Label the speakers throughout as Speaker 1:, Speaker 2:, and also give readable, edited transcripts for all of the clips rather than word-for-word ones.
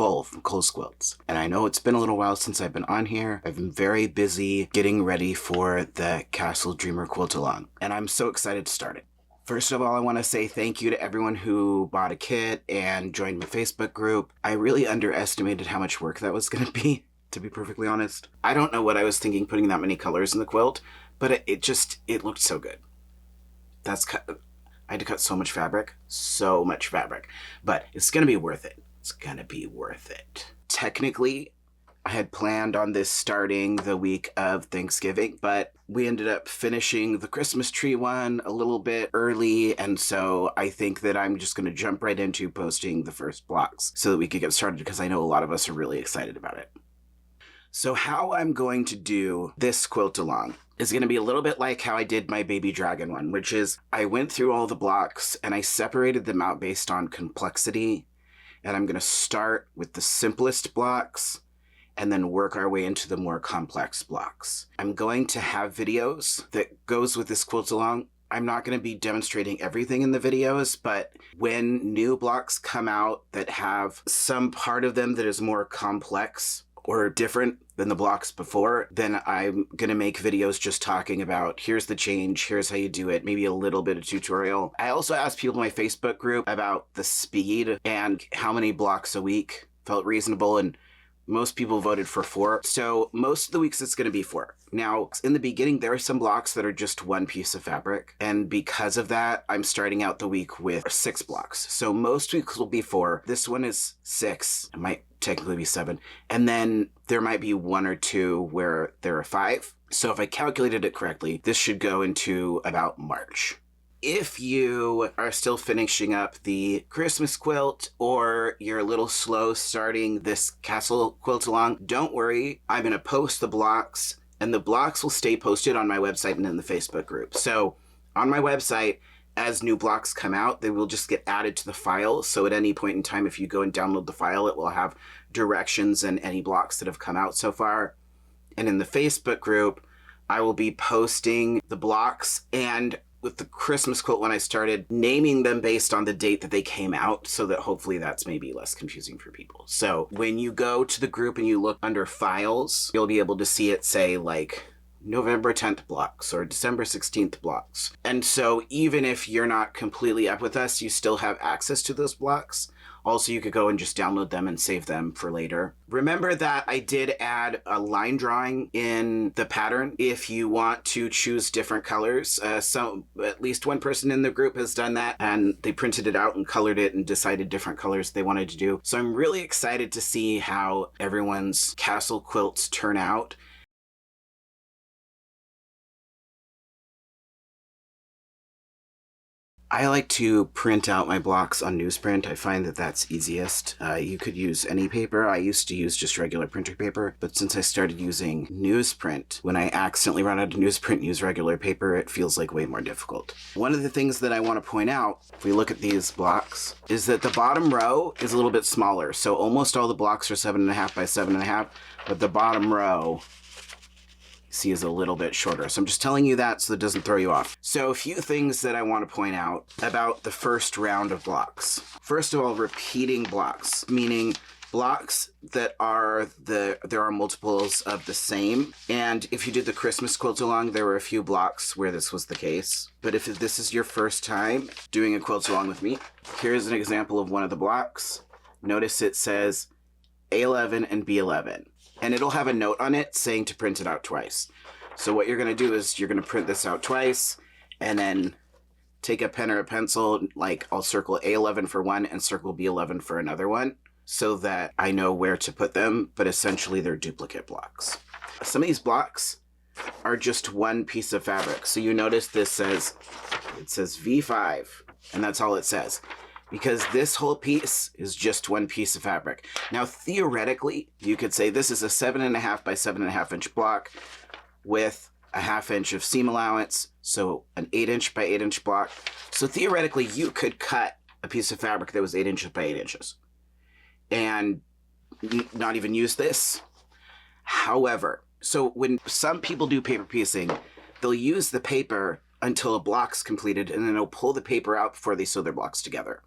Speaker 1: Cole from Cole's Quilts. And I know it's been a little while since I've been on here. I've been very busy getting ready for the Castle Dreamer Quilt Along, and I'm so excited to start it. First of all, I want to say thank you to everyone who bought a kit and joined my Facebook group. I really underestimated how much work that was going to be, to be perfectly honest. I don't know what I was thinking putting that many colors in the quilt, but it looked so good. I had to cut so much fabric, but it's going to be worth it. It's going to be worth it. Technically, I had planned on this starting the week of Thanksgiving, but we ended up finishing the Christmas tree one a little bit early, and so I think that I'm just going to jump right into posting the first blocks so that we could get started, because I know a lot of us are really excited about it. So how I'm going to do this quilt along is going to be a little bit like how I did my baby dragon one, which is I went through all the blocks and I separated them out based on complexity, and I'm going to start with the simplest blocks and then work our way into the more complex blocks. I'm going to have videos that goes with this quilt along. I'm not going to be demonstrating everything in the videos, but when new blocks come out that have some part of them that is more complex or different than the blocks before, then I'm going to make videos just talking about here's the change, here's how you do it, maybe a little bit of tutorial. I also asked people in my Facebook group about the speed and how many blocks a week felt reasonable, and most people voted for 4. So most of the weeks it's going to be 4. Now, in the beginning, there are some blocks that are just one piece of fabric. And because of that, I'm starting out the week with 6 blocks. So most weeks will be 4. This one is 6. It might technically be 7. And then there might be 1 or 2 where there are 5. So if I calculated it correctly, this should go into about March. If you are still finishing up the Christmas quilt, or you're a little slow starting this castle quilt along, don't worry. I'm going to post the blocks, and the blocks will stay posted on my website and in the Facebook group. So on my website, as new blocks come out, they will just get added to the file. So at any point in time, if you go and download the file, it will have directions and any blocks that have come out so far. And in the Facebook group, I will be posting the blocks, and with the Christmas quilt when I started naming them based on the date that they came out, so that hopefully that's maybe less confusing for people. So when you go to the group and you look under files, you'll be able to see it say like November 10th blocks or December 16th blocks. And so even if you're not completely up with us, you still have access to those blocks. Also, you could go and just download them and save them for later. Remember that I did add a line drawing in the pattern if you want to choose different colors. So at least one person in the group has done that, and they printed it out and colored it and decided different colors they wanted to do. So I'm really excited to see how everyone's castle quilts turn out. I like to print out my blocks on newsprint. I find that that's easiest. You could use any paper. I used to use just regular printer paper, but since I started using newsprint, when I accidentally run out of newsprint and use regular paper, it feels like way more difficult. One of the things that I want to point out, if we look at these blocks, is that the bottom row is a little bit smaller. So almost all the blocks are 7.5 by 7.5, but the bottom row see is a little bit shorter. So I'm just telling you that so it doesn't throw you off. So a few things that I want to point out about the first round of blocks. First of all, repeating blocks, meaning blocks that there are multiples of the same. And if you did the Christmas quilt along, there were a few blocks where this was the case. But if this is your first time doing a quilt along with me, here's an example of one of the blocks. Notice it says A11 and B11. And it'll have a note on it saying to print it out twice. So what you're going to do is you're going to print this out twice, and then take a pen or a pencil, like I'll circle A11 for one and circle B11 for another one, so that I know where to put them, but essentially they're duplicate blocks. Some of these blocks are just one piece of fabric. So you notice it says V5, and that's all it says, because this whole piece is just one piece of fabric. Now, theoretically, you could say this is a 7.5 by 7.5 inch block with a 1/2 inch of seam allowance, so an 8 inch by 8 inch block. So theoretically, you could cut a piece of fabric that was 8 inches by 8 inches and not even use this. However, so when some people do paper piecing, they'll use the paper until a block's completed, and then they'll pull the paper out before they sew their blocks together.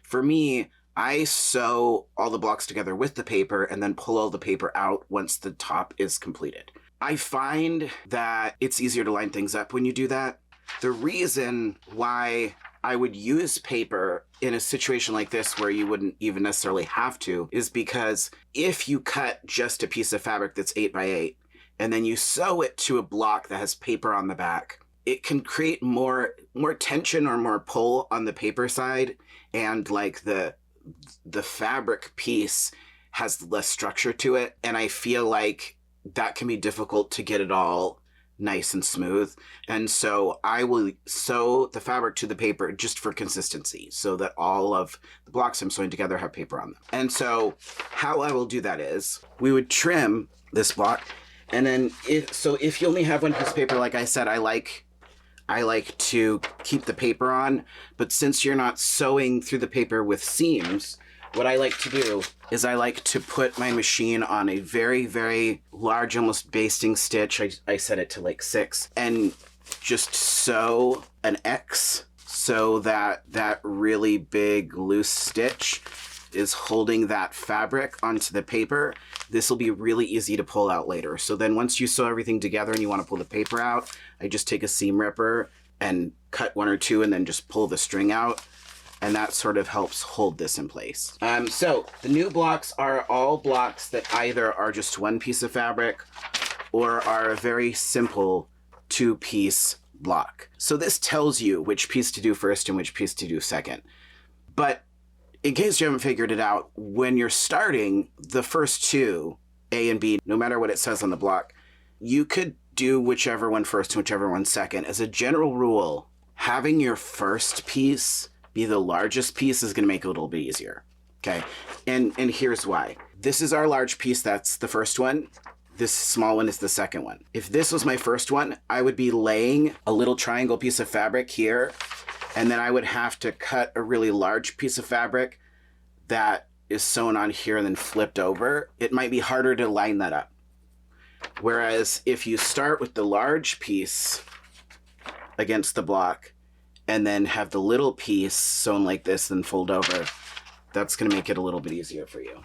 Speaker 1: For me, I sew all the blocks together with the paper and then pull all the paper out once the top is completed. I find that it's easier to line things up when you do that. The reason why I would use paper in a situation like this where you wouldn't even necessarily have to is because if you cut just a piece of fabric that's 8 by 8 and then you sew it to a block that has paper on the back, it can create more tension or more pull on the paper side, and like the fabric piece has less structure to it, and I feel like that can be difficult to get it all nice and smooth. And so I will sew the fabric to the paper just for consistency so that all of the blocks I'm sewing together have paper on them. And so how I will do that is we would trim this block, and then if you only have one piece of paper, like I said, I like to keep the paper on, but since you're not sewing through the paper with seams, what I like to do is I like to put my machine on a very, very large, almost basting stitch. I set it to like 6, and just sew an X so that that really big loose stitch is holding that fabric onto the paper. This will be really easy to pull out later. So then once you sew everything together and you want to pull the paper out, I just take a seam ripper and cut 1 or 2 and then just pull the string out. And that sort of helps hold this in place. So the new blocks are all blocks that either are just one piece of fabric or are a very simple 2-piece block. So this tells you which piece to do first and which piece to do second. But in case you haven't figured it out, when you're starting, the first 2, A and B, no matter what it says on the block, you could do whichever one first and whichever one second. As a general rule, having your first piece be the largest piece is going to make it a little bit easier. Okay, and here's why. This is our large piece, that's the first one. This small one is the second one. If this was my first one, I would be laying a little triangle piece of fabric here, and then I would have to cut a really large piece of fabric that is sewn on here and then flipped over. It might be harder to line that up. Whereas if you start with the large piece against the block and then have the little piece sewn like this and fold over, that's going to make it a little bit easier for you.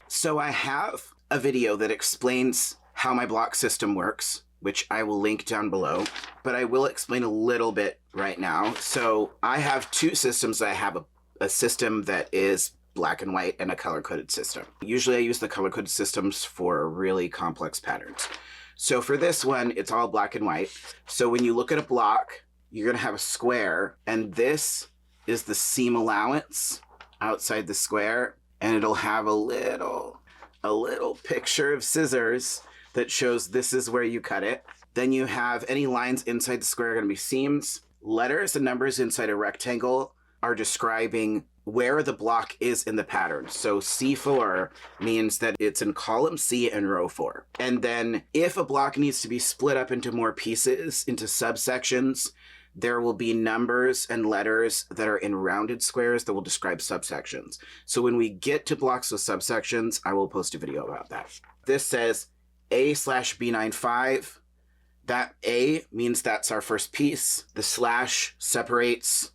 Speaker 1: So I have a video that explains how my block system works, which I will link down below, but I will explain a little bit right now. So I have 2 systems. I have a system that is black and white and a color-coded system. Usually I use the color-coded systems for really complex patterns. So for this one, it's all black and white. So when you look at a block, you're going to have a square, and this is the seam allowance outside the square, and it'll have a little picture of scissors that shows this is where you cut it. Then you have any lines inside the square are going to be seams. Letters and numbers inside a rectangle are describing where the block is in the pattern. So C4 means that it's in column C and row 4. And then if a block needs to be split up into more pieces, into subsections, there will be numbers and letters that are in rounded squares that will describe subsections. So when we get to blocks with subsections, I will post a video about that. This says A/B95. That A means that's our first piece. The slash separates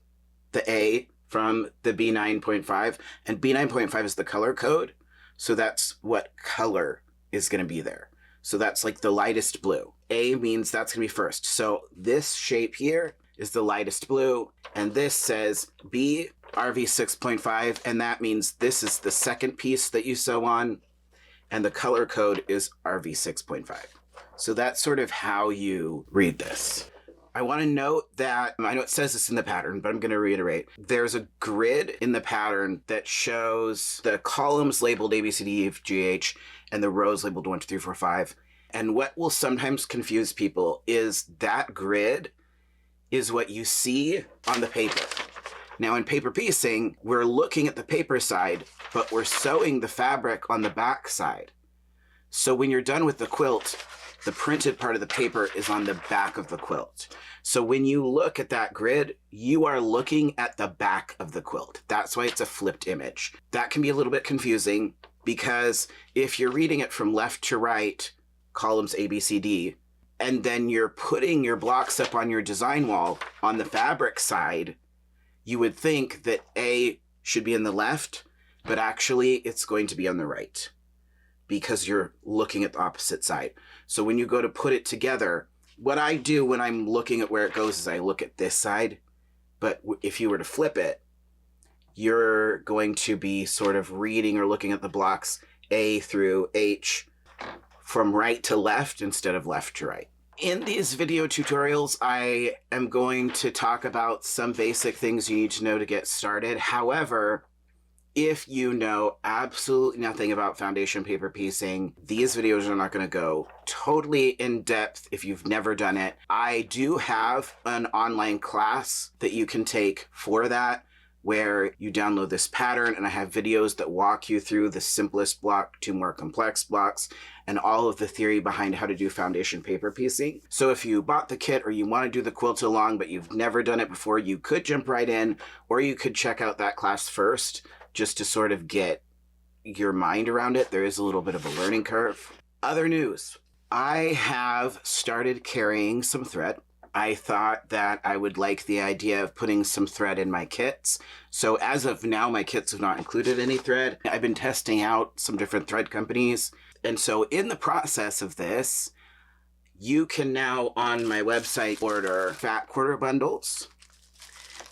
Speaker 1: the A from the B9.5, and B9.5 is the color code. So that's what color is going to be there. So that's like the lightest blue. A means that's going to be first. So this shape here is the lightest blue, and this says B RV6.5, and that means this is the second piece that you sew on, and the color code is RV6.5. So that's sort of how you read this. I want to note that, I know it says this in the pattern, but I'm going to reiterate. There's a grid in the pattern that shows the columns labeled A, B, C, D, E, F, G, H, and the rows labeled 1, 2, 3, 4, 5. And what will sometimes confuse people is that grid is what you see on the paper. Now in paper piecing, we're looking at the paper side, but we're sewing the fabric on the back side. So when you're done with the quilt, the printed part of the paper is on the back of the quilt. So when you look at that grid, you are looking at the back of the quilt. That's why it's a flipped image. That can be a little bit confusing because if you're reading it from left to right, columns A, B, C, D, and then you're putting your blocks up on your design wall on the fabric side, you would think that A should be in the left, but actually it's going to be on the right because you're looking at the opposite side. So when you go to put it together, what I do when I'm looking at where it goes is I look at this side, but if you were to flip it, you're going to be sort of reading or looking at the blocks A through H from right to left instead of left to right. In these video tutorials, I am going to talk about some basic things you need to know to get started. However, if you know absolutely nothing about foundation paper piecing, these videos are not going to go totally in depth if you've never done it. I do have an online class that you can take for that, where you download this pattern, and I have videos that walk you through the simplest block to more complex blocks and all of the theory behind how to do foundation paper piecing. So if you bought the kit or you want to do the quilt along but you've never done it before, you could jump right in, or you could check out that class first just to sort of get your mind around it. There is a little bit of a learning curve. Other news. I have started carrying some thread. I thought that I would like the idea of putting some thread in my kits. So as of now, my kits have not included any thread. I've been testing out some different thread companies. And so in the process of this, you can now on my website order fat quarter bundles.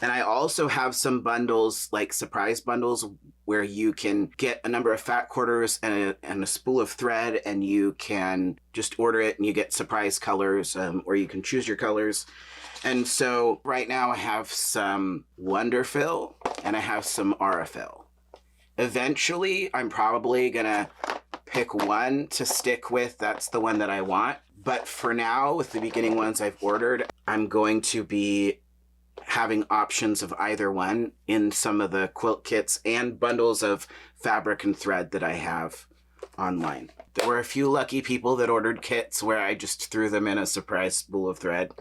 Speaker 1: And I also have some bundles, like surprise bundles, where you can get a number of fat quarters and a spool of thread, and you can just order it and you get surprise colors, or you can choose your colors. And so right now I have some Wonderfill and I have some Aurifil. Eventually, I'm probably gonna pick one to stick with. That's the one that I want. But for now, with the beginning ones I've ordered, I'm going to be having options of either one in some of the quilt kits and bundles of fabric and thread that I have online. There were a few lucky people that ordered kits where I just threw them in a surprise spool of thread.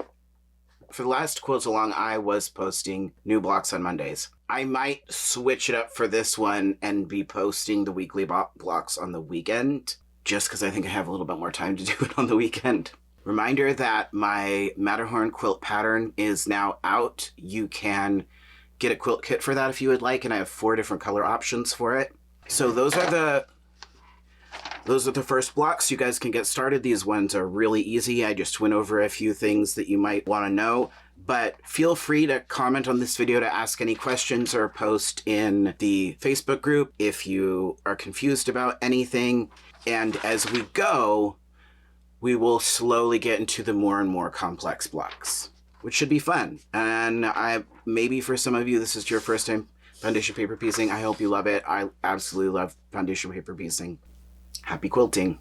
Speaker 1: For the last quilt along, I was posting new blocks on Mondays. I might switch it up for this one and be posting the weekly blocks on the weekend, just because I think I have a little bit more time to do it on the weekend. Reminder that my Matterhorn quilt pattern is now out. You can get a quilt kit for that if you would like, and I have 4 different color options for it. So those are the first blocks. You guys can get started. These ones are really easy. I just went over a few things that you might want to know, but feel free to comment on this video to ask any questions or post in the Facebook group if you are confused about anything. And as we go, we will slowly get into the more and more complex blocks, which should be fun. And maybe for some of you, this is your first time foundation paper piecing. I hope you love it. I absolutely love foundation paper piecing. Happy quilting.